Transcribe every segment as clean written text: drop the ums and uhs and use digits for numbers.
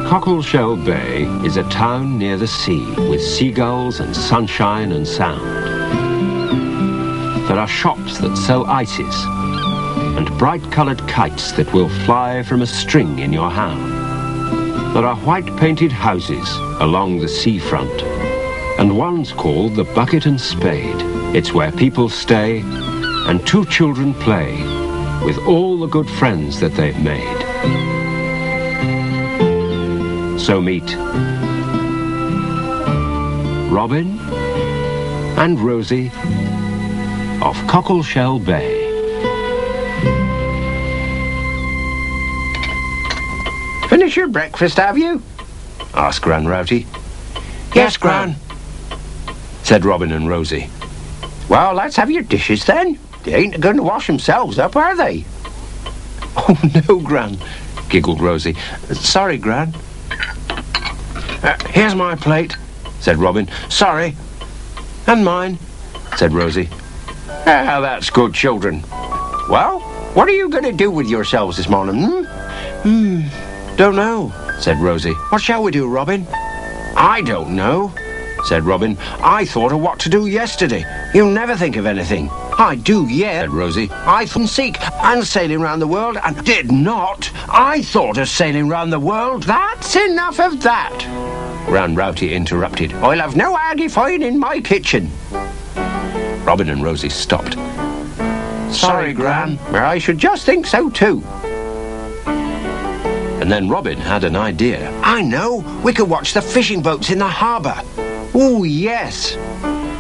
Cockleshell Bay is a town near the sea with seagulls and sunshine and sound. There are shops that sell ices and bright-coloured kites that will fly from a string in your hand. There are white-painted houses along the seafront, and one's called the Bucket and Spade. It's where people stay and two children play with all the good friends that they've made. So meet Robin and Rosie of Cockleshell Bay. Finish your breakfast, have you? Asked Gran Rowdy. Yes, Gran, said Robin and Rosie. Well, let's have your dishes then. They ain't going to wash themselves up, are they? Oh, no, Gran, giggled Rosie. Sorry, Gran. Here's my plate, said Robin. Sorry. And mine, said Rosie. Ah, that's good, children. Well, what are you going to do with yourselves this morning, Don't know, said Rosie. What shall we do, Robin? I don't know, said Robin. I thought of what to do yesterday. You never think of anything. I do, yeah, said Rosie. I thought of seek and sailing round the world and did not. I thought of sailing round the world. That's enough of that, Gran Rowdy interrupted. I'll have no arguing in my kitchen. Robin and Rosie stopped. Sorry, Gran. I should just think so too. And then Robin had an idea. I know. We could watch the fishing boats in the harbour. Oh, yes.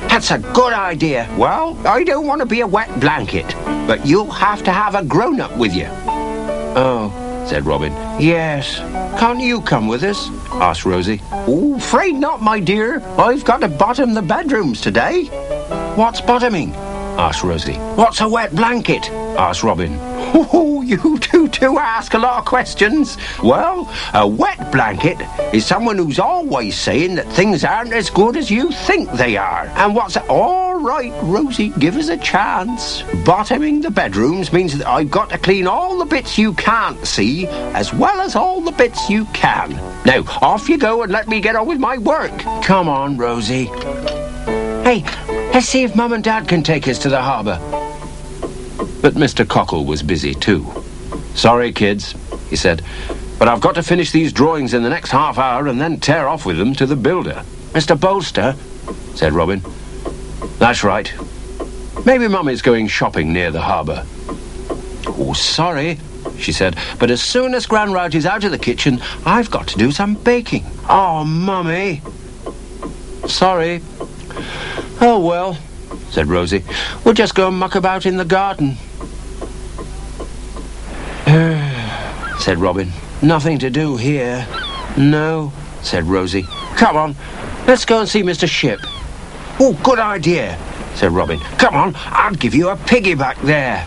That's a good idea. Well, I don't want to be a wet blanket, but you'll have to have a grown-up with you. Oh, said Robin. Yes. Can't you come with us? Asked Rosie. Oh, afraid not, my dear. I've got to bottom the bedrooms today. What's bottoming? Asked Rosie. What's a wet blanket? Asked Robin. Oh, you two ask a lot of questions. Well, a wet blanket is someone who's always saying that things aren't as good as you think they are. And what's... All right, Rosie, give us a chance. Bottoming the bedrooms means that I've got to clean all the bits you can't see, as well as all the bits you can. Now, off you go and let me get on with my work. Come on, Rosie. Hey, let's see if Mum and Dad can take us to the harbour. But Mr. Cockle was busy too. Sorry, kids, he said, but I've got to finish these drawings in the next half hour and then tear off with them to the builder. Mr. Bolster, said Robin. That's right. Maybe Mum is going shopping near the harbour. Oh, sorry, she said, but as soon as Gran Rowdy's out of the kitchen, I've got to do some baking. Oh, Mummy. Sorry. Oh, well, said Rosie. We'll just go and muck about in the garden. Said Robin. Nothing to do here. No, said Rosie. Come on, let's go and see Mr. Ship. Oh, good idea, said Robin. Come on, I'll give you a piggyback there.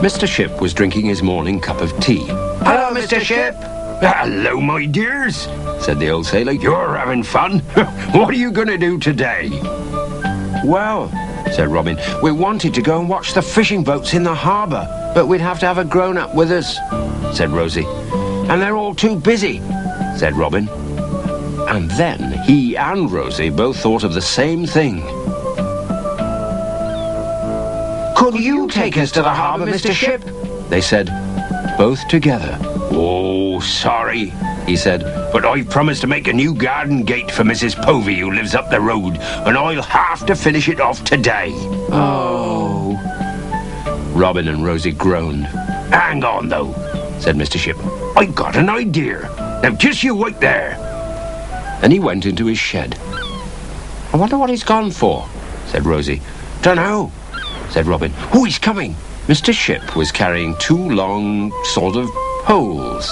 Mr. Ship was drinking his morning cup of tea. Hello, Mr. Ship. Hello, my dears, said the old sailor. You're having fun. What are you going to do today? Well, said Robin, we wanted to go and watch the fishing boats in the harbour, but we'd have to have a grown-up with us, said Rosie. And they're all too busy, said Robin. And then he and Rosie both thought of the same thing. Could you take us to the harbour, Mr. Ship? They said, both together. Oh, sorry, he said, but I've promised to make a new garden gate for Mrs. Povey, who lives up the road, and I'll have to finish it off today. Oh. Robin and Rosie groaned. Hang on, though, said Mr. Ship. I've got an idea. Now, just you wait there. And he went into his shed. I wonder what he's gone for, said Rosie. Dunno, said Robin. Oh, he's coming. Mr. Ship was carrying two long, sort of, poles.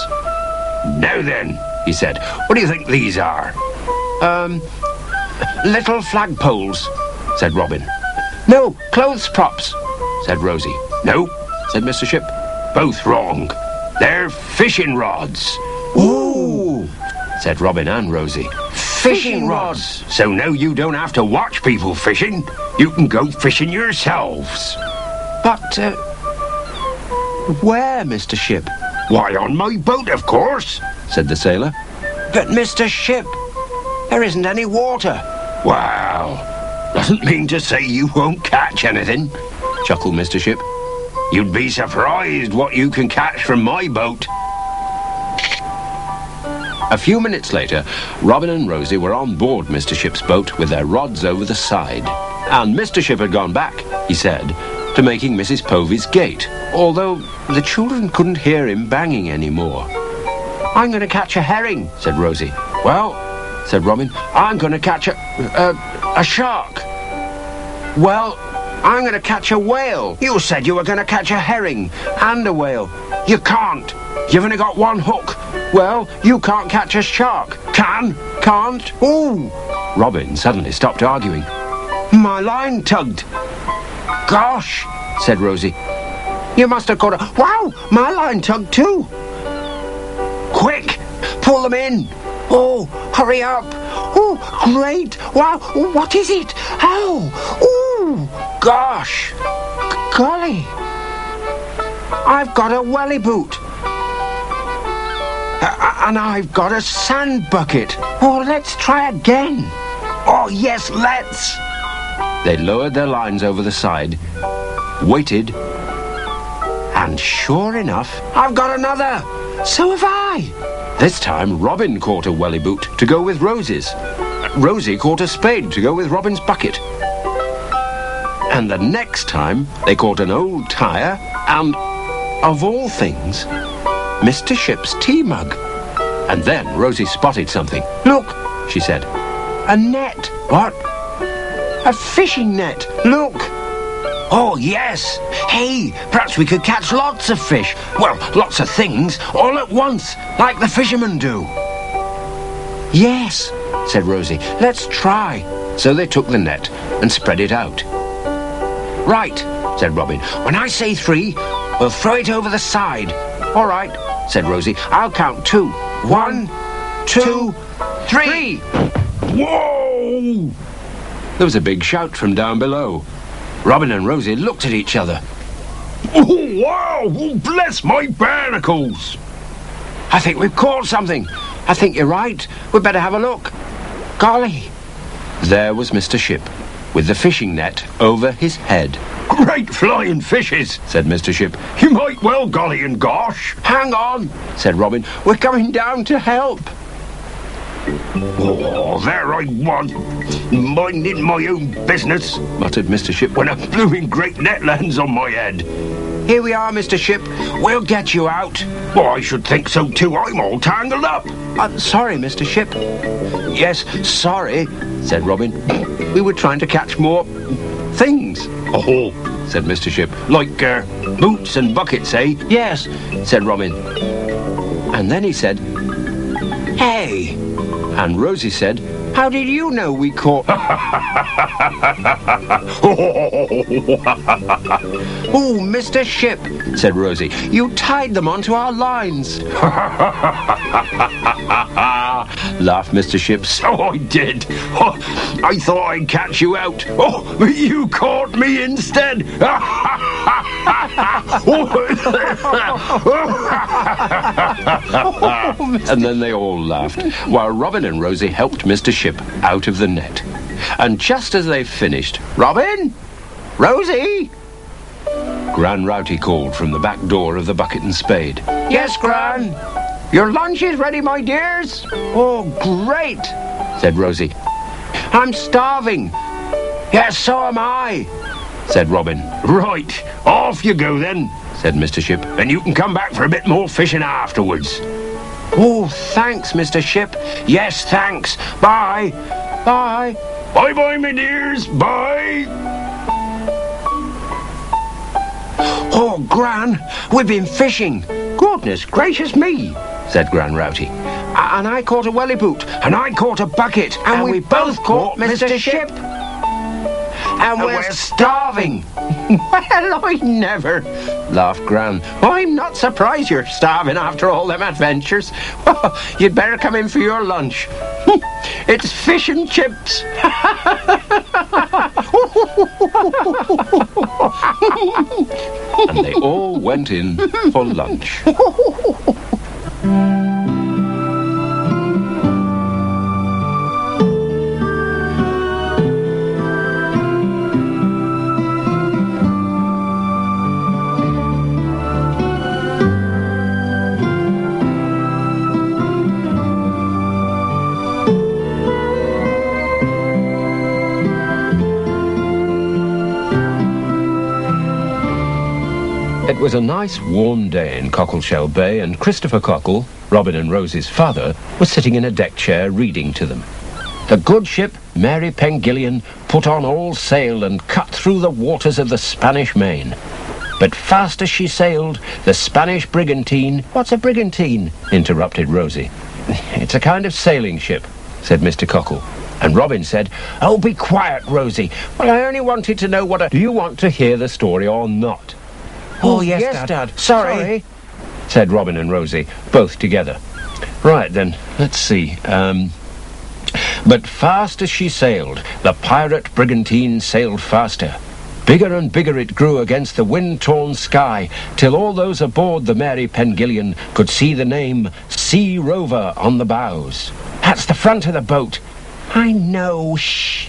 Now then, he said, what do you think these are? Little flagpoles, said Robin. No, clothes props, said Rosie. No, said Mr. Ship. Both wrong. They're fishing rods. Ooh, said Robin and Rosie. Fishing rods. So now you don't have to watch people fishing. You can go fishing yourselves. But, where, Mr. Ship? Why, on my boat, of course, said the sailor. But, Mr. Ship, there isn't any water. Well, doesn't mean to say you won't catch anything, chuckled Mr. Ship. You'd be surprised what you can catch from my boat. A few minutes later, Robin and Rosie were on board Mr. Ship's boat with their rods over the side. And Mr. Ship had gone back, he said, to making Mrs. Povey's gate, although the children couldn't hear him banging anymore. I'm going to catch a herring, said Rosie. Well, said Robin, I'm going to catch a shark. Well, I'm going to catch a whale. You said you were going to catch a herring and a whale. You can't. You've only got one hook. Well, you can't catch a shark. Can? Can't? Ooh! Robin suddenly stopped arguing. My line tugged. Gosh, said Rosie. You must have caught a... Wow, my line tugged too. Quick, pull them in. Oh, hurry up. Oh, great. Wow, what is it? Oh, ooh, gosh. Golly. I've got a welly boot. And I've got a sand bucket. Oh, let's try again. Oh, yes, let's. They lowered their lines over the side, waited, and sure enough, I've got another. So have I. This time, Robin caught a welly boot to go with Rosie's. Rosie caught a spade to go with Robin's bucket. And the next time, they caught an old tyre and, of all things, Mr. Ship's tea mug. And then Rosie spotted something. Look, she said. A net. What? A fishing net. Look. Oh, yes. Hey, perhaps we could catch lots of fish. Well, lots of things, all at once, like the fishermen do. Yes, said Rosie. Let's try. So they took the net and spread it out. Right, said Robin. When I say 3, we'll throw it over the side. All right, said Rosie. I'll count 2. 1, 2, 3. Whoa! There was a big shout from down below. Robin and Rosie looked at each other. Oh, wow! Oh, bless my barnacles! I think we've caught something. I think you're right. We'd better have a look. Golly. There was Mr. Ship, with the fishing net over his head. Great flying fishes, said Mr. Ship. You might well golly and gosh. Hang on, said Robin. We're coming down to help. Oh, there I was, minding my own business, muttered Mr. Ship, when a blooming great net lands on my head. Here we are, Mr. Ship. We'll get you out. Well, I should think so too. I'm all tangled up. Sorry, Mr. Ship. Yes, sorry, said Robin. We were trying to catch more things. Oh, said Mr. Ship. Like boots and buckets, eh? Yes, said Robin. And then he said, Hey. And Rosie said, How did you know we caught... Oh, Mr. Ship, said Rosie. You tied them onto our lines. Laughed Mr. Ship. So I did. Oh, I thought I'd catch you out. Oh, but you caught me instead. And then they all laughed, while Robin and Rosie helped Mr. Ship out of the net. And just as they finished, Robin? Rosie? Gran Rowty called from the back door of the Bucket and Spade. Yes, Gran. Your lunch is ready, my dears. Oh, great, said Rosie. I'm starving. Yes, so am I, said Robin. Right, off you go then, said Mr. Ship. And you can come back for a bit more fishing afterwards. Oh, thanks, Mr. Ship. Yes, thanks. Bye. Bye. Bye-bye, my dears. Bye. Oh, Gran, we've been fishing. Goodness gracious me, said Gran Rowty. And I caught a welly boot. And I caught a bucket. And we both caught Mr. Ship. And we're starving. Well, I never, laughed Gran. I'm not surprised you're starving after all them adventures. You'd better come in for your lunch. It's fish and chips. And they all went in for lunch. It was a nice warm day in Cockleshell Bay, and Christopher Cockle, Robin and Rose's father, was sitting in a deck chair reading to them. The good ship Mary Pengillion put on all sail and cut through the waters of the Spanish Main. But fast as she sailed, the Spanish brigantine... What's a brigantine? Interrupted Rosie. It's a kind of sailing ship, said Mr. Cockle. And Robin said, Oh, be quiet, Rosie. Well, I only wanted to know what a... Do you want to hear the story or not? Oh, yes, Dad. Sorry, said Robin and Rosie, both together. Right, then, let's see. But fast as she sailed, the pirate brigantine sailed faster. Bigger and bigger it grew against the wind-torn sky, till all those aboard the Mary Pengillion could see the name Sea Rover on the bows. That's the front of the boat. I know, shh.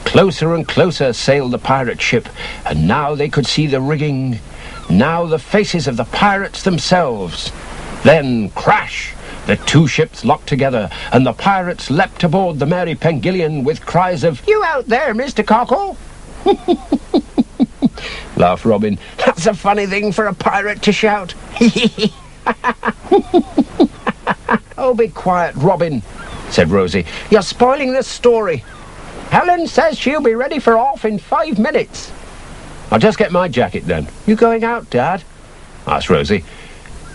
Closer and closer sailed the pirate ship, and now they could see the rigging... Now the faces of the pirates themselves. Then, crash! The two ships locked together, and the pirates leapt aboard the Mary Pengillion with cries of, You out there, Mr. Cockle! Laughed Robin. That's a funny thing for a pirate to shout. Oh, be quiet, Robin, said Rosie. You're spoiling the story. Helen says she'll be ready for off in 5 minutes. I'll just get my jacket then. You going out, Dad? Asked Rosie.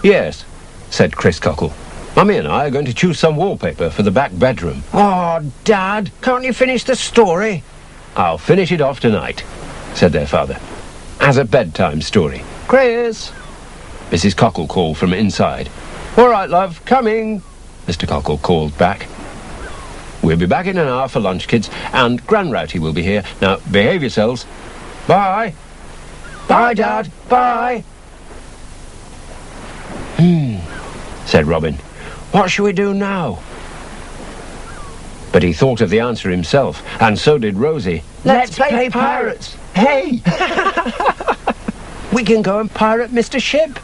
Yes, said Chris Cockle. Mummy and I are going to choose some wallpaper for the back bedroom. Oh, Dad, can't you finish the story? I'll finish it off tonight, said their father. As a bedtime story. Chris! Mrs. Cockle called from inside. All right, love, coming, Mr. Cockle called back. We'll be back in an hour for lunch, kids, and Gran Rowty will be here. Now, behave yourselves. Bye. Bye, Dad. Bye. Said Robin. What shall we do now? But he thought of the answer himself, and so did Rosie. Let's play pirates. Hey! We can go and pirate Mr. Ship,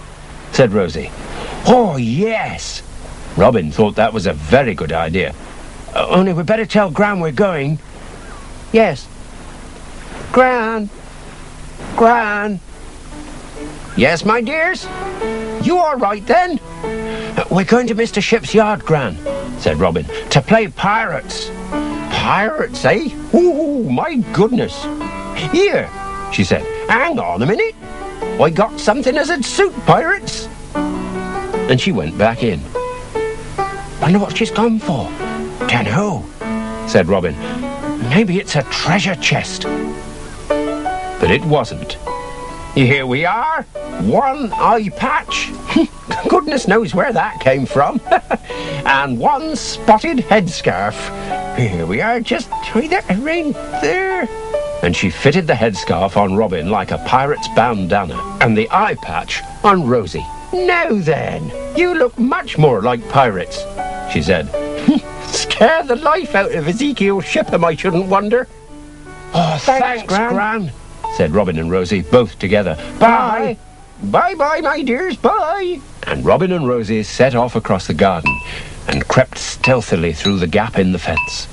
said Rosie. Oh, yes. Robin thought that was a very good idea. Only we'd better tell Gran we're going. Yes. Gran. Gran. Yes, my dears? You all right, then? We're going to Mr. Ship's yard, Gran, said Robin, to play pirates. Pirates, eh? Ooh, my goodness. Here, she said, hang on a minute. I got something as'd suit pirates. And she went back in. Wonder what she's gone for. Dunno, said Robin. Maybe it's a treasure chest. But it wasn't. Here we are. One eye patch. Goodness knows where that came from. And one spotted headscarf. Here we are, just right there. And she fitted the headscarf on Robin like a pirate's bandana, and the eye patch on Rosie. Now then, you look much more like pirates, she said. Scare the life out of Ezekiel Shipham, I shouldn't wonder. Oh, thanks, Gran, said Robin and Rosie, both together. Bye. Bye-bye, my dears, bye. And Robin and Rosie set off across the garden and crept stealthily through the gap in the fence.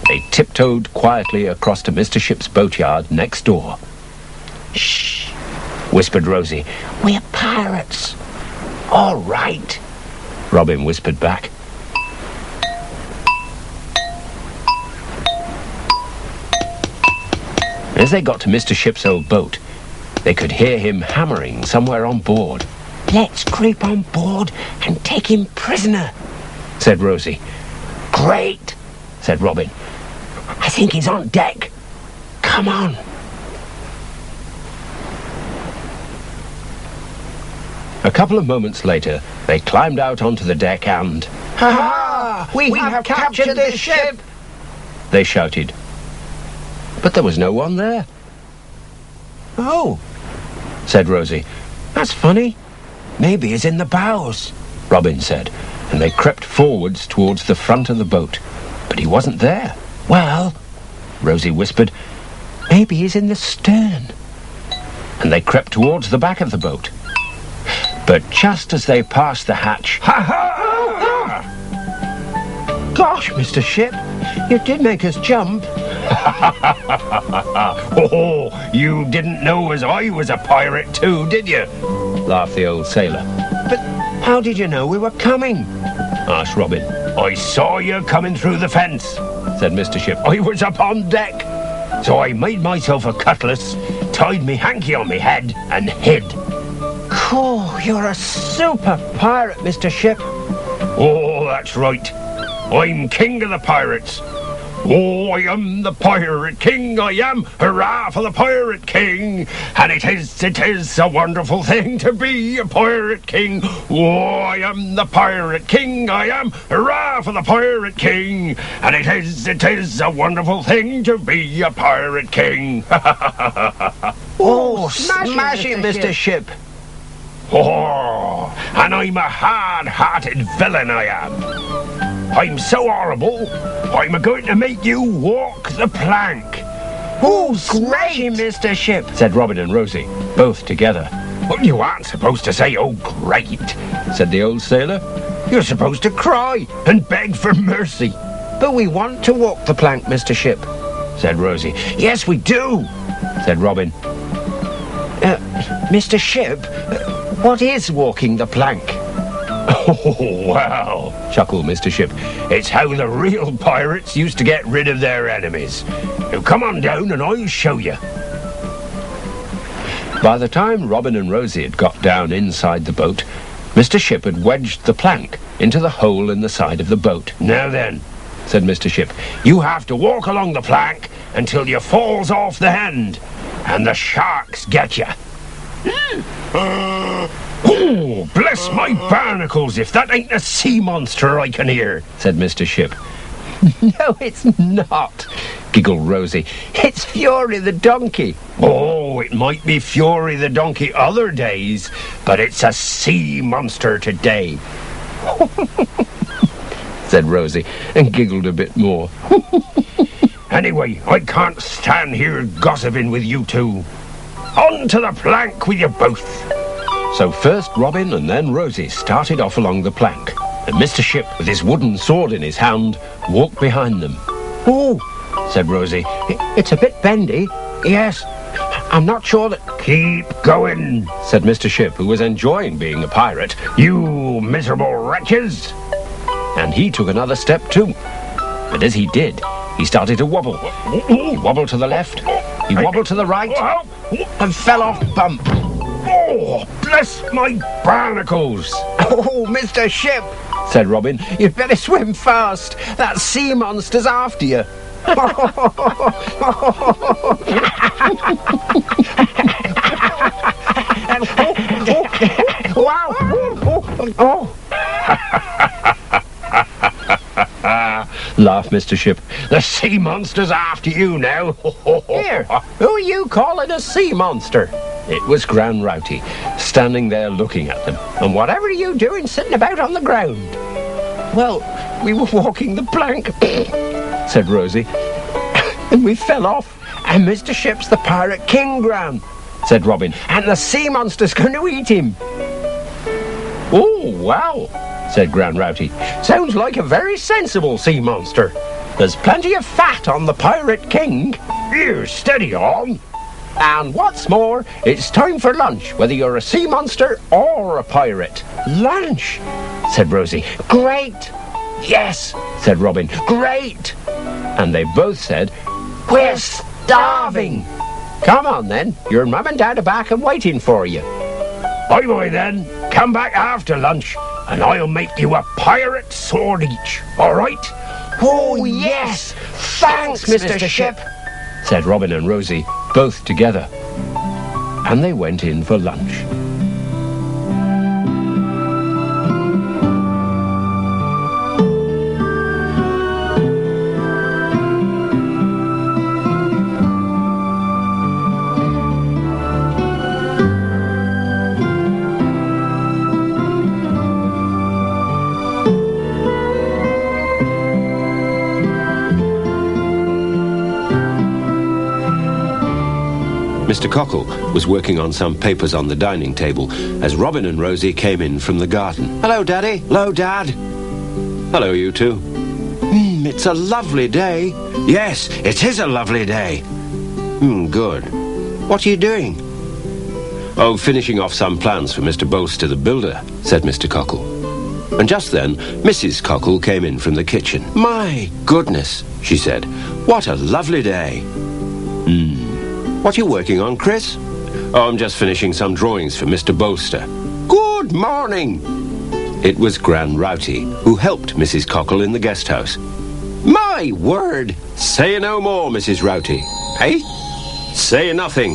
They tiptoed quietly across to Mr. Ship's boatyard next door. Shh, whispered Rosie. We're pirates. All right, Robin whispered back. As they got to Mr. Ship's old boat, they could hear him hammering somewhere on board. Let's creep on board and take him prisoner, said Rosie. Great, said Robin. I think he's on deck. Come on. A couple of moments later, they climbed out onto the deck and... Ha-ha! We have captured this ship! They shouted. But there was no one there. Oh, said Rosie. That's funny. Maybe he's in the bows. Robin said, and they crept forwards towards the front of the boat. But he wasn't there. Well, Rosie whispered, maybe he's in the stern. and they crept towards the back of the boat. But just as they passed the hatch... Gosh, Mr. Ship, you did make us jump. Oh, you didn't know as I was a pirate too, did you? laughed the old sailor. But how did you know we were coming? Asked Robin. I saw you coming through the fence, Said Mr. Ship. I was up on deck. So I made myself a cutlass, tied me hanky on me head, and hid. Cool, you're a super pirate, Mr. Ship. Oh, that's right. I'm king of the pirates. Oh, I am the pirate king, I am. Hurrah for the pirate king. And it is a wonderful thing to be a pirate king. Oh, I am the pirate king, I am. Hurrah for the pirate king. And it is a wonderful thing to be a pirate king. Oh, smash it, Mr. Ship. Oh, and I'm a hard-hearted villain, I am. I'm so horrible, I'm going to make you walk the plank. Oh, smash it, Mr. Ship. Said Robin and Rosie, both together. Well, you aren't supposed to say, oh, great. Said the old sailor. You're supposed to cry and beg for mercy. But we want to walk the plank, Mr. Ship. Said Rosie. Yes, we do. Said Robin. Mr. Ship, what is walking the plank? Oh, well, Chuckled Mr. Ship. it's how the real pirates used to get rid of their enemies. Now, come on down and I'll show you. By the time Robin and Rosie had got down inside the boat, Mr. Ship had wedged the plank into the hole in the side of the boat. Now then, Said Mr. Ship. you have to walk along the plank until you falls off the end, and the sharks get you. Oh, bless my barnacles if that ain't a sea monster I can hear. Said Mr. Ship. No, it's not, Giggled Rosie. It's Fury the donkey. Oh, it might be Fury the donkey other days, but it's a sea monster today. Said Rosie, and giggled a bit more. Anyway, I can't stand here gossiping with you two. On to the plank with you both. So first Robin and then Rosie started off along the plank, and Mr. Ship, with his wooden sword in his hand, walked behind them. Oh, Said Rosie. it's a bit bendy. Yes, I'm not sure that... Keep going, Said Mr. Ship, who was enjoying being a pirate, you miserable wretches. and he took another step too. But as he did, he started to wobble. He wobbled to the left, he wobbled to the right, and fell off bump. Oh, bless my barnacles. Oh, Mr. Ship, said Robin. you'd better swim fast. That sea monster's after you. Wow! Oh. Laughed Mr. Ship. The sea monster's after you now. Here, who are you calling a sea monster? It was Gran Rowty, standing there looking at them. And whatever are you doing sitting about on the ground? Well, we were walking the plank, Said Rosie. and we fell off. And Mr. Ship's the pirate king, Gran. Said Robin. And the sea monster's going to eat him. Oh, wow, said Gran Rowty. Sounds like a very sensible sea monster. There's plenty of fat on the pirate king. Here, steady on. And what's more, it's time for lunch, whether you're a sea monster or a pirate. Lunch, said Rosie. Great. Yes, said Robin. Great. And they both said, We're starving. Come on then, your mum and dad are back and waiting for you. Bye-bye then. Come back after lunch, and I'll make you a pirate sword each. All right? Oh, yes. Thanks, Mr. Ship. said Robin and Rosie, both together. And they went in for lunch. Cockle was working on some papers on the dining table as Robin and Rosie came in from the garden. Hello, Daddy. Hello, Dad. Hello, you two. It's a lovely day. Yes, it is a lovely day. Good. What are you doing? Oh, finishing off some plans for Mr. Bolster the builder, said Mr. Cockle. And just then, Mrs. Cockle came in from the kitchen. My goodness, she said. What a lovely day. What are you working on, Chris? Oh, I'm just finishing some drawings for Mr. Bolster. Good morning. It was Gran Rowty who helped Mrs. Cockle in the guest house. My word. Say no more, Mrs. Rowty. Hey? Say nothing.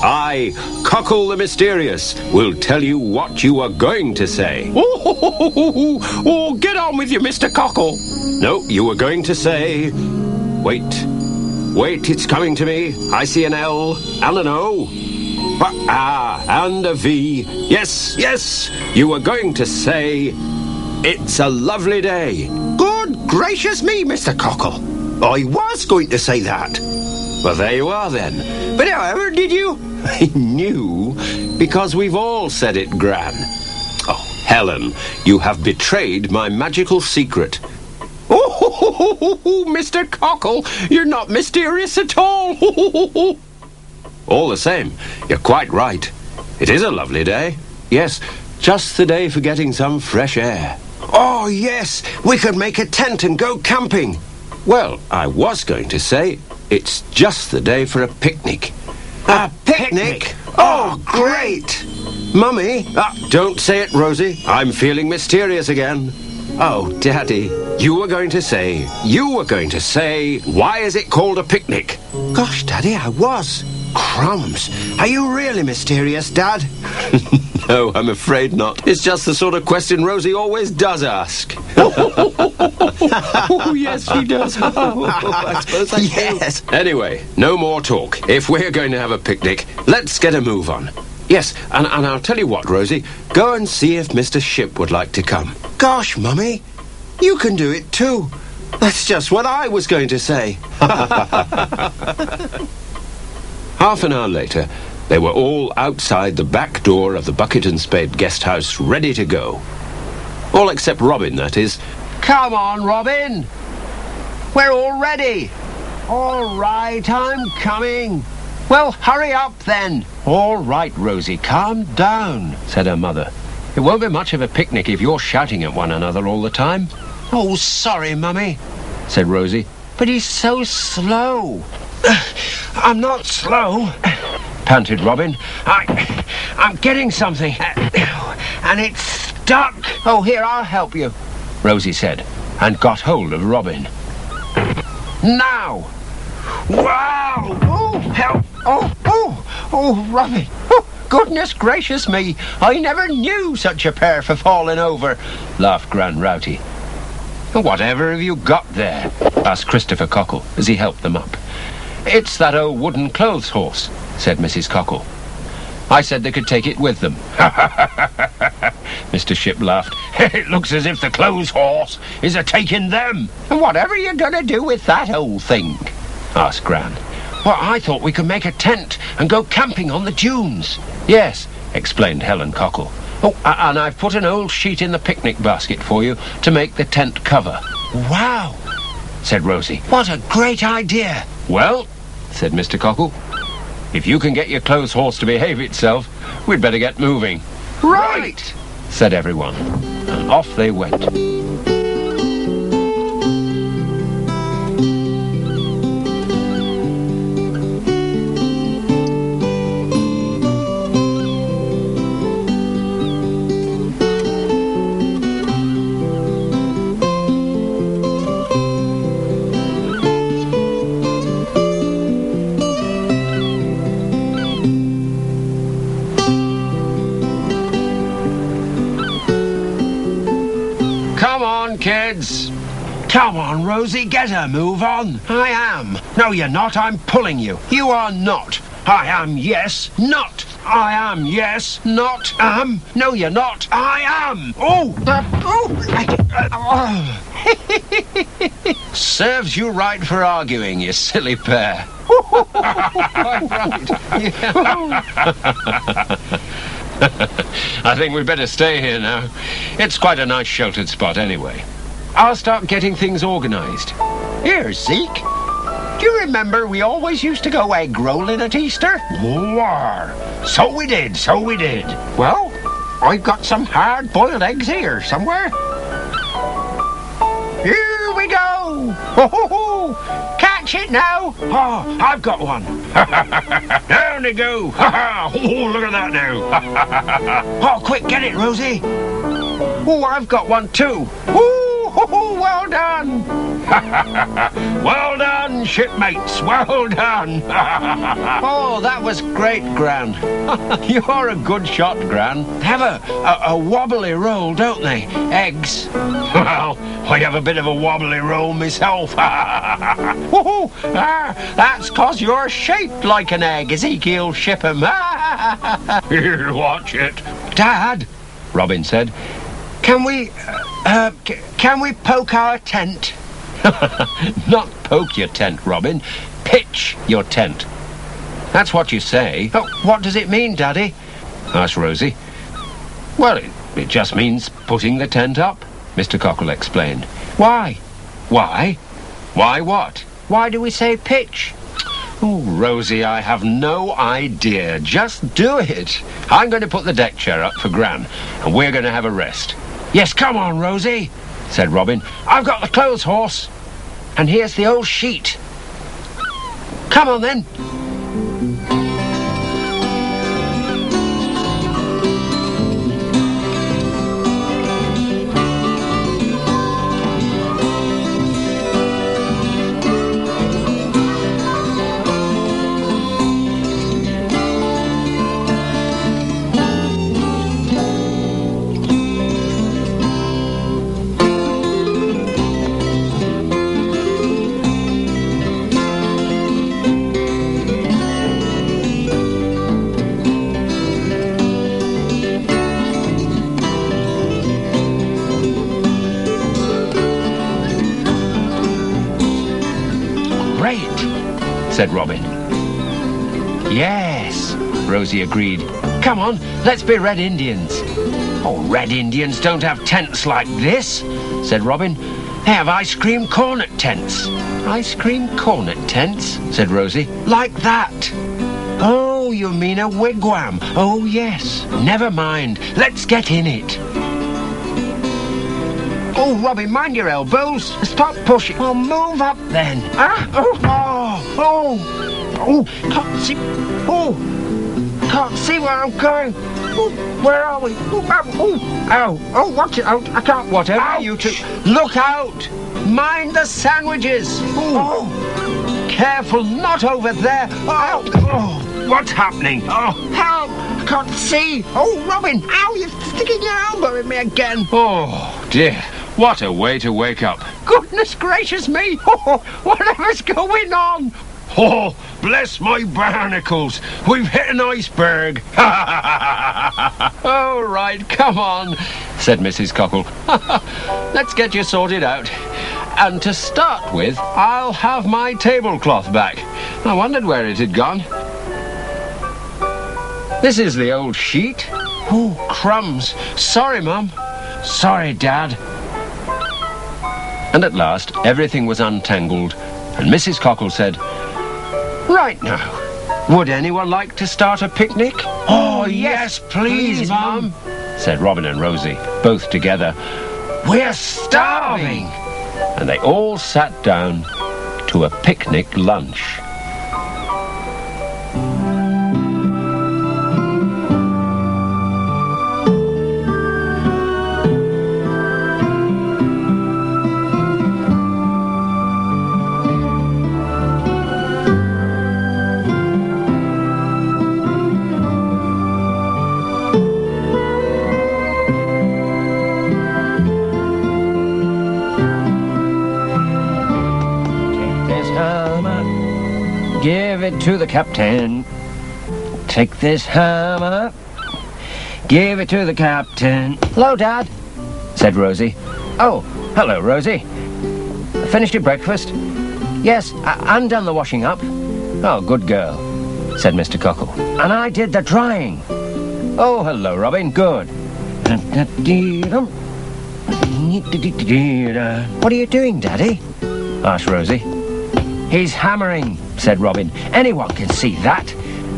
I, Cockle the Mysterious, will tell you what you are going to say. Oh, get on with you, Mr. Cockle. No, you were going to say... Wait, it's coming to me. I see an L and an O. And a V. Yes, you were going to say... It's a lovely day. Good gracious me, Mr. Cockle. I was going to say that. Well, there you are then. But however did you? I knew, because we've all said it, Gran. Oh, Helen, you have betrayed my magical secret. Oh, Mr. Cockle, you're not mysterious at all. All the same, you're quite right. It is a lovely day. Yes, just the day for getting some fresh air. Oh, yes, we could make a tent and go camping. Well, I was going to say, it's just the day for a picnic. A picnic? Oh, great! Mummy, don't say it, Rosie. I'm feeling mysterious again. Oh, Daddy, you were going to say, why is it called a picnic? Gosh, Daddy, I was. Crumbs. Are you really mysterious, Dad? No, I'm afraid not. It's just the sort of question Rosie always does ask. Oh, yes, she does. I suppose I do. Yes. Anyway, no more talk. If we're going to have a picnic, let's get a move on. Yes, and I'll tell you what, Rosie. Go and see if Mr. Ship would like to come. Gosh, Mummy, you can do it too. That's just what I was going to say. Half an hour later, they were all outside the back door of the Bucket and Spade guest house, ready to go. All except Robin, that is. Come on, Robin. We're all ready. All right, I'm coming. Well, hurry up then. All right, Rosie, calm down, said her mother. It won't be much of a picnic if you're shouting at one another all the time. Oh, sorry, Mummy, said Rosie. But he's so slow. I'm not slow, panted Robin. I'm getting something, and it's stuck. Oh, here, I'll help you, Rosie said, and got hold of Robin. Now! Wow! Oh, help! Oh, Robin! Oh, goodness gracious me! I never knew such a pair for falling over, laughed Gran Rowty. Whatever have you got there? Asked Christopher Cockle as he helped them up. It's that old wooden clothes horse, said Mrs. Cockle. I said they could take it with them. Mr. Ship laughed. It looks as if the clothes horse is a-taking them. And whatever you going to do with that old thing? Asked Gran. Well, I thought we could make a tent and go camping on the dunes. Yes, explained Helen Cockle. Oh, and I've put an old sheet in the picnic basket for you to make the tent cover. Wow, said Rosie. What a great idea. Well, said Mr. Cockle, if you can get your clothes horse to behave itself, we'd better get moving. Right, said everyone, and off they went. Kids. Come on, Rosie, get a move on. I am. No, you're not. I'm pulling you. You are not. I am, yes, not. I am, yes, not, am. No, you're not. I am. Serves you right for arguing, you silly pair. Right. Yeah. I think we'd better stay here now. It's quite a nice sheltered spot anyway. I'll start getting things organised. Here, Zeke. Do you remember we always used to go egg rolling at Easter? War. So we did, so we did. Well, I've got some hard-boiled eggs here somewhere. Here we go! Ho, ho, ho. Catch it now! Oh, I've got one. Down they go. Oh, look at that now. Oh, quick, get it, Rosie. Oh, I've got one too. Oh, ho, ho, well done. Well done, shipmates. Well done. Oh, that was great, Gran. You're a good shot, Gran. They have a wobbly roll, don't they? Eggs. Well, I have a bit of a wobbly roll myself. Woohoo! That's 'cause you're shaped like an egg, Ezekiel Shipham. Here, watch it. Dad, Robin said, can we poke our tent? Not poke your tent, Robin. Pitch your tent. That's what you say. Oh, what does it mean, Daddy? Asked Rosie. Well, it just means putting the tent up, Mr. Cockle explained. Why? Why? Why what? Why do we say pitch? Oh, Rosie, I have no idea. Just do it. I'm going to put the deck chair up for Gran, and we're going to have a rest. Yes, come on, Rosie, said Robin. I've got the clothes horse. And here's the old sheet. Come on, then. Said Robin. Yes, Rosie agreed. Come on, let's be Red Indians. Oh, Red Indians don't have tents like this, said Robin. They have ice cream cornet tents. Ice cream cornet tents, said Rosie. Like that. Oh, you mean a wigwam? Oh, yes. Never mind. Let's get in it. Oh, Robin, mind your elbows. Stop pushing. Well, move up then. Can't see. Oh, can't see where I'm going. Oh, where are we? Watch it out. I can't. Whatever. Ouch. You two. Look out. Mind the sandwiches. Oh, careful, not over there. Oh, what's happening? Oh, help. I can't see. Oh, Robin. Ow, you're sticking your elbow in me again. Oh, dear. What a way to wake up. Goodness gracious me! Oh, whatever's going on? Oh, bless my barnacles. We've hit an iceberg. Oh, right, come on, said Mrs. Cockle. Let's get you sorted out. And to start with, I'll have my tablecloth back. I wondered where it had gone. This is the old sheet. Oh, crumbs. Sorry, Mum. Sorry, Dad. And at last, everything was untangled, and Mrs. Cockle said, Right now, would anyone like to start a picnic? Oh, yes, please, Mum, said Robin and Rosie, both together. We're starving! And they all sat down to a picnic lunch. Give it to the captain. Take this hammer. Give it to the captain. Hello, Dad, said Rosie. Oh, hello, Rosie. Finished your breakfast? Yes, and done the washing up. Oh, good girl, said Mr. Cockle. And I did the drying. Oh, hello, Robin, good. What are you doing, Daddy? Asked Rosie. He's hammering, said Robin. Anyone can see that.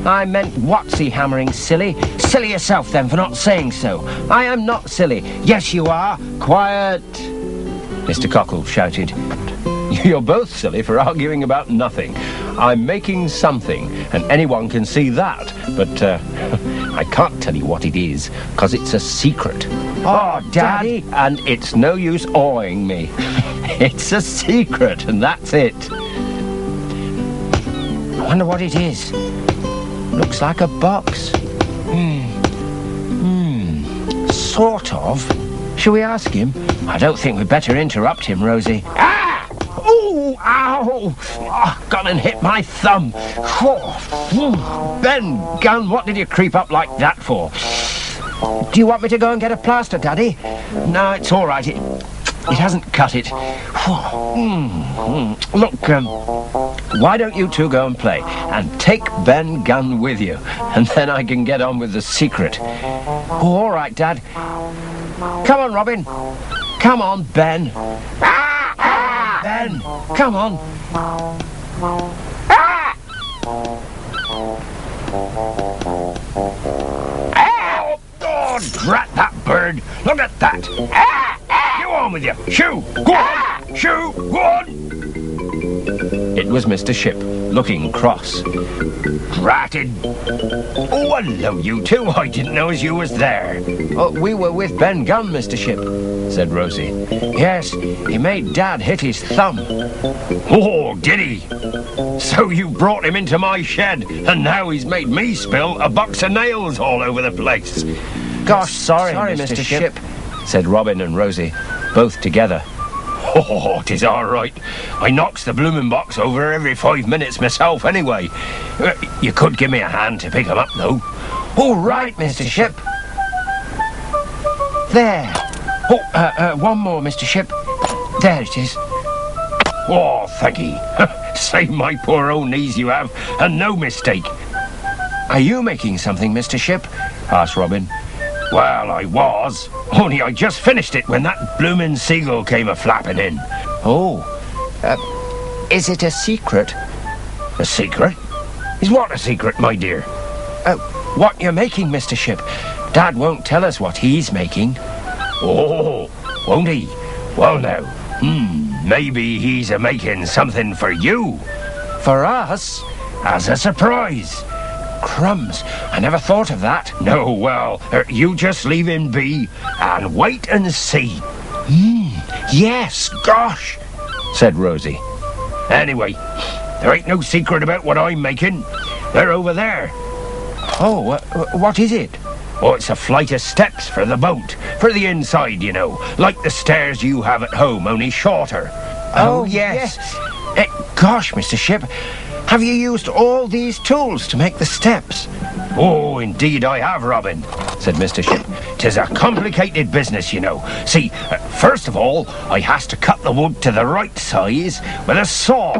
I meant what's he hammering, silly? Silly yourself, then, for not saying so. I am not silly. Yes, you are. Quiet. Mr. Cockle shouted. You're both silly for arguing about nothing. I'm making something, and anyone can see that. But I can't tell you what it is, because it's a secret. Oh, Daddy! And it's no use awing me. It's a secret, and that's it. I wonder what it is. Looks like a box. Sort of. Shall we ask him? I don't think we'd better interrupt him, Rosie. Ah! Oh, ow! Oh, gone and hit my thumb. Oh, Ben Gunn, what did you creep up like that for? Do you want me to go and get a plaster, Daddy? No, it's all right. It hasn't cut it. Look, why don't you two go and play? And take Ben Gunn with you. And then I can get on with the secret. Oh, all right, Dad. Come on, Robin. Come on, Ben. Ben, come on. Oh, drat that bird. Look at that. Go on with you. Shoo. Go on. Shoo. Go on. It was Mr. Ship, looking cross. Dratted. Oh, hello, you two. I didn't know as you was there. Oh, we were with Ben Gunn, Mr. Ship, said Rosie. Yes, he made Dad hit his thumb. Oh, did he? So you brought him into my shed, and now he's made me spill a box of nails all over the place. Gosh, sorry Mr. Ship, said Robin and Rosie, both together. Oh, 'tis all right. I knocks the bloomin' box over every 5 minutes myself anyway. You could give me a hand to pick 'em up, though. All right, Mr. Ship. There. Oh, one more, Mr. Ship. There it is. Oh, thank ye. Saved my poor old knees you have, and no mistake. Are you making something, Mr. Ship? Asked Robin. Well, I was. Only I just finished it when that bloomin' seagull came a-flapping in. Oh. Is it a secret? A secret? Is what a secret, my dear? What you're making, Mr. Ship. Dad won't tell us what he's making. Oh, won't he? Well, now, maybe he's a-making something for you. For us? As a surprise. Crumbs, I never thought of that. No, well, you just leave him be and wait and see. Yes, gosh, said Rosie. Anyway, there ain't no secret about what I'm making. They're over there. Oh, what is it? Oh, it's a flight of steps for the boat. For the inside, you know. Like the stairs you have at home, only shorter. Oh, yes. Gosh, Mr. Ship, have you used all these tools to make the steps? Oh, indeed I have, Robin, said Mr. Ship. 'Tis a complicated business, you know. See, first of all, I has to cut the wood to the right size with a saw.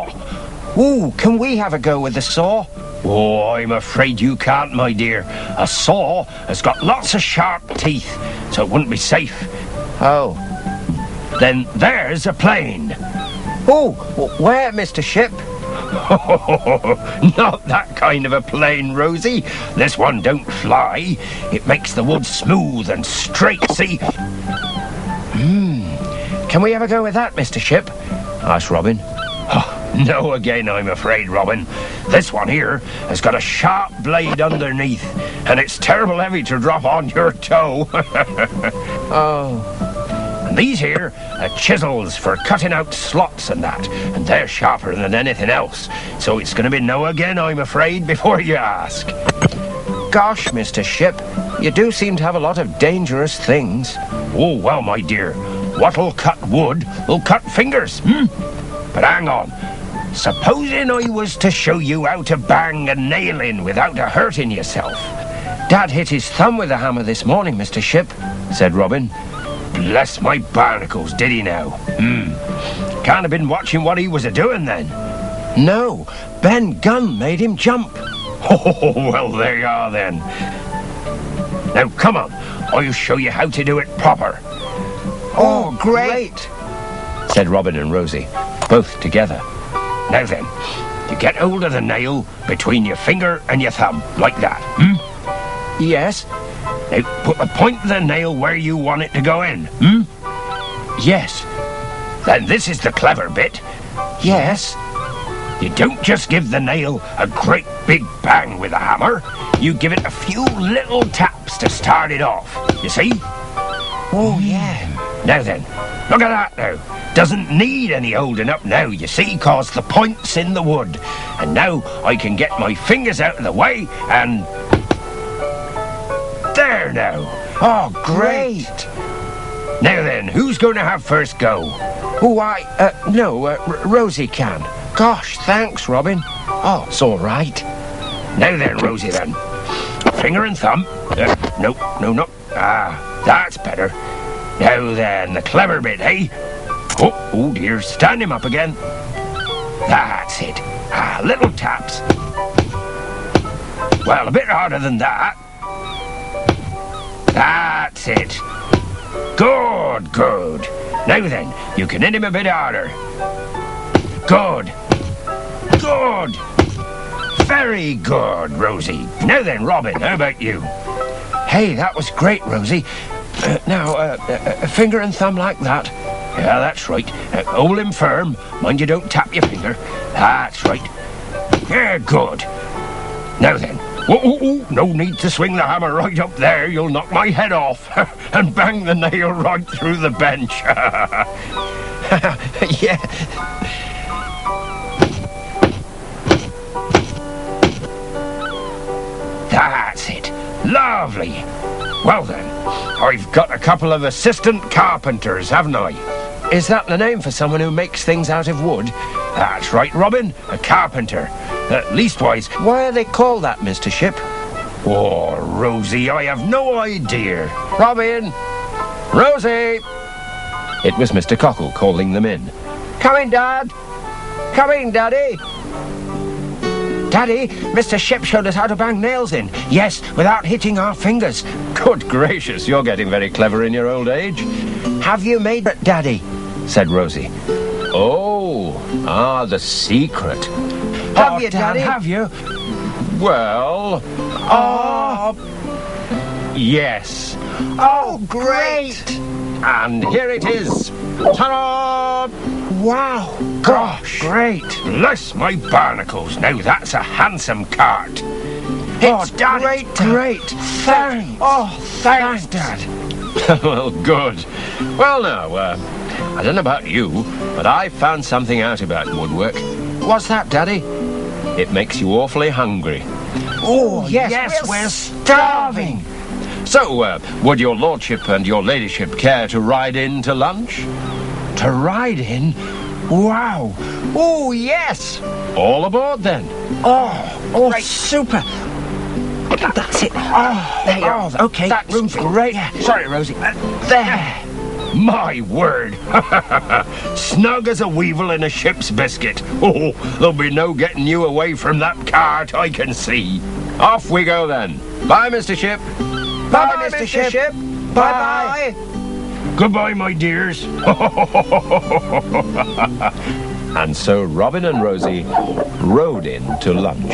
Ooh, can we have a go with the saw? Oh, I'm afraid you can't, my dear. A saw has got lots of sharp teeth, so it wouldn't be safe. Oh. Then there's a plane. Oh, where, Mr. Ship? Not that kind of a plane, Rosie. This one don't fly. It makes the wood smooth and straight, see? Can we ever go with that, Mr. Ship? Asked Robin. No again, I'm afraid, Robin. This one here has got a sharp blade underneath, and it's terrible heavy to drop on your toe. Oh. And these here are chisels for cutting out slots and that, and they're sharper than anything else. So it's going to be no again, I'm afraid, before you ask. Gosh, Mr. Ship, you do seem to have a lot of dangerous things. Oh, well, my dear, what'll cut wood will cut fingers, But hang on. Supposing I was to show you how to bang a nail in without hurting yourself. Dad hit his thumb with a hammer this morning, Mr. Ship, said Robin. Bless my barnacles, did he now? Can't have been watching what he was a-doing then. No, Ben Gunn made him jump. Oh, well, there you are then. Now, come on. I'll show you how to do it proper. Oh, great, said Robin and Rosie, both together. Now then, you get hold of the nail between your finger and your thumb, like that, Yes, Now, put the point of the nail where you want it to go in, yes, Then this is the clever bit. yes. You don't just give the nail a great big bang with a hammer. You give it a few little taps to start it off, you see? Oh, yeah. Now then, look at that now. Doesn't need any holding up now, you see, 'cause the point's in the wood. And now I can get my fingers out of the way and... There now. Oh, great. Now then, who's going to have first go? Oh, Rosie can. Gosh, thanks, Robin. Oh, it's all right. Now then, Rosie, then. Finger and thumb. No. Ah, that's better. Now then, the clever bit, eh? Oh dear, stand him up again. That's it. Ah, little taps. Well, a bit harder than that. That's it. Good. Now then, you can hit him a bit harder. Good. Very good, Rosie. Now then, Robin, how about you? Hey, that was great, Rosie. Now, finger and thumb like that. Yeah, that's right. Hold him firm. Mind you don't tap your finger. That's right. Yeah, good. Now then. No need to swing the hammer right up there. You'll knock my head off. And bang the nail right through the bench. Yeah. That's it. Lovely. Well then, I've got a couple of assistant carpenters, haven't I? Is that the name for someone who makes things out of wood? That's right, Robin. A carpenter. Leastwise... Why are they called that, Mr. Ship? Oh, Rosie, I have no idea. Robin! Rosie! It was Mr. Cockle calling them in. Come in, Dad! Come in, Daddy! Daddy, Mr. Ship showed us how to bang nails in. Yes, without hitting our fingers. Good gracious, you're getting very clever in your old age. Have you made it, Daddy? Said Rosie. The secret. Have you, Dad, Daddy? have you? Well, yes. Oh, great! And here it is. Ta-da! Wow! Gosh! Great! Bless my barnacles. Now that's a handsome cart. It's great, great! Thanks! Oh, thanks, Dad! Well, good. Well, now, I don't know about you, but I found something out about woodwork. What's that, Daddy? It makes you awfully hungry. Oh, yes, we're starving! So, would your lordship and your ladyship care to ride in to lunch? To ride in? Wow! Oh, yes! All aboard, then. Oh, right. Super! That's it. Oh, there you are. Okay, that room's great. Yeah. Sorry, Rosie. There. My word. Snug as a weevil in a ship's biscuit. Oh, there'll be no getting you away from that cart, I can see. Off we go, then. Bye, Mr. Ship. Bye, Mr. Ship. Bye-bye. Goodbye, my dears. And so Robin and Rosie rode in to lunch.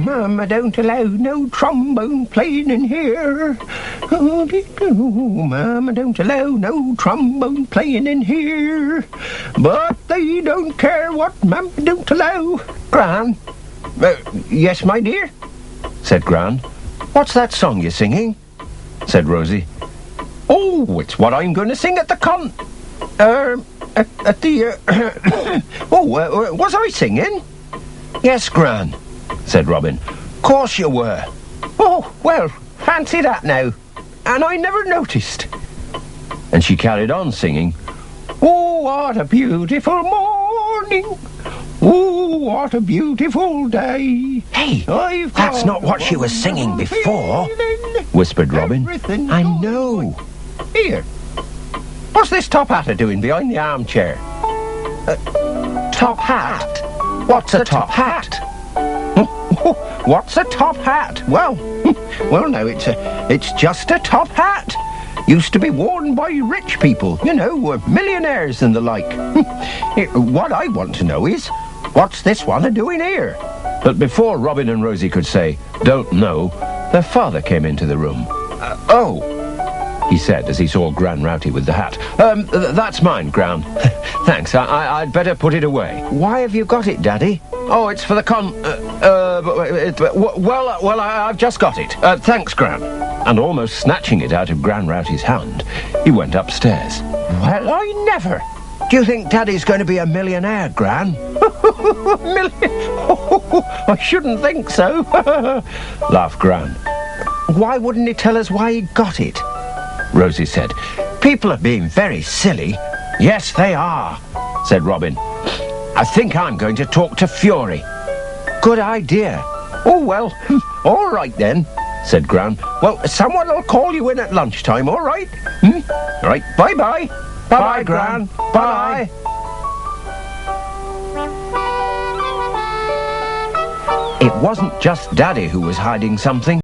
Mama don't allow no trombone playing in here. Oh, Mama don't allow no trombone playing in here. But they don't care what Mama don't allow. Gran? Yes, my dear? Said Gran. What's that song you're singing? Said Rosie. Oh, it's what I'm going to sing at the was I singing? Yes, Gran, said Robin. Course you were. Oh, well, fancy that now. And I never noticed. And she carried on singing. Oh, what a beautiful morning. Oh, what a beautiful day. Hey, I've that's got not what she was singing a before, feeling whispered Robin. everything's I all know. right. Here. What's this top hatter doing behind the armchair? Top hat? What's a top hat? What's a top hat? Well, no, it's just a top hat. Used to be worn by rich people, you know, millionaires and the like. What I want to know is, what's this one a doing here? But before Robin and Rosie could say, "Don't know," their father came into the room. Oh, He said as he saw Gran Rowty with the hat. That's mine, Gran. Thanks, I'd better put it away. why have you got it, Daddy? Oh, it's for the well, I've just got it. Thanks, Gran. And almost snatching it out of Gran Rowty's hand, he went upstairs. Well, I never. Do you think Daddy's going to be a millionaire, Gran? I shouldn't think so. Laughed Gran. Why wouldn't he tell us why he got it? Rosie said. People are being very silly. Yes, they are, said Robin. I think I'm going to talk to Fury. Good idea. Oh, well, all right then, said Gran. Well, someone will call you in at lunchtime, all right? Right, bye-bye. Bye, Gran. Bye. It wasn't just Daddy who was hiding something.